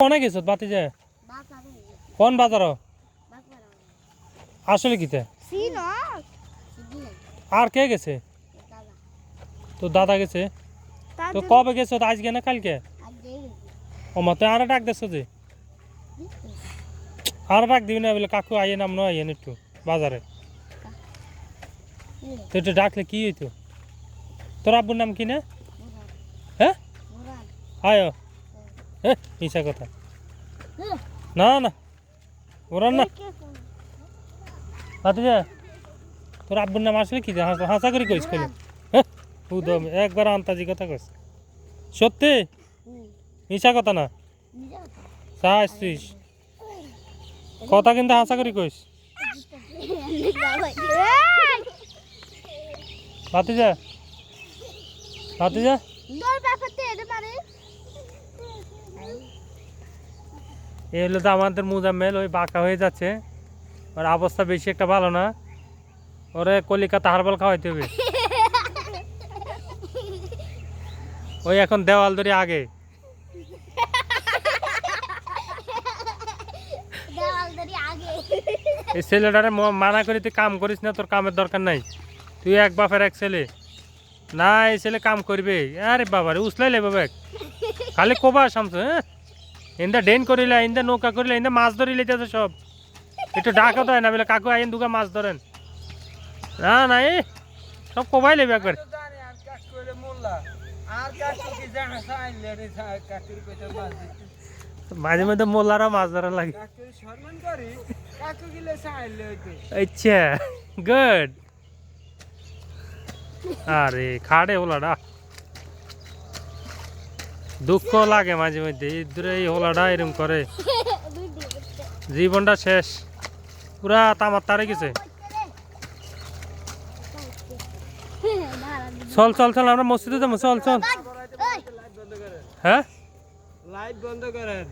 কোনে গেছত বাতি যায় কোন বাজার আসলে কিতে আর কে গেছে তো দাদা গেছে তো কবে গেছো আজকে না কালকে ও মা তুই আর ডাক দেছো যে আর ডাক দিবি না বলে কাকু আইয়ে নাম নয় একটু বাজারে তো একটু ডাকলে কি হইতো তোর আব্বুর নাম কি না হ্যাঁ আয় হ্যাঁ মিশা কথা না না ওরান না বাতি যা তোর আব্বুর নাম আসলে কি হাসা করে কইস খেলে হ্যাঁ একবার আন্তাজি কথা কইস সত্যি মিশা কথা না চা আসছিস কথা কিন্তু হাসা করে কইস বাতি যা বাতি যা এই হলো তো আমাদের মুজাম্মেল ওই বাঁকা হয়ে যাচ্ছে ওর অবস্থা বেশি একটা ভালো না ওরে কলিকাতা হারবাল খাওয়াইতে হবে ওই এখন দেওয়াল ধরে আগে এই ছেলেটারে মানা করি তুই কাম করিস না তোর কামের দরকার নাই তুই এক বাপের এক ছেলে না এই ছেলে কাম করবে আরে বাবা রে উসলাই বাবা খালি কোবা শামস হ্যাঁ ইন্দা ডেন করিলে ইন্দা নৌকা করিলে ইন্দা মাছ ধরিলে সব একটু ডাকা দেয় না বলে কাকু আইন দুগা মাছ ধরেন না না এই সব কোবাই লেবে একবার মাঝে মধ্যে মোল্লারও মাছ ধরা লাগে আচ্ছা গুড আরে খাড়ে হোলাডা দুঃখ লাগে মাঝে মধ্যে এই হোলাডা এরকম করে জীবনটা শেষ পুরা তামার তারে গেছে চল চল চল আমরা মসজিদে যাবো চল চল হ্যাঁ লাইট বন্ধ করেন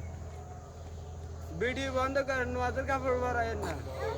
ভিডিও বন্ধ করেন ওদের কাপড় বাড়ায়েন না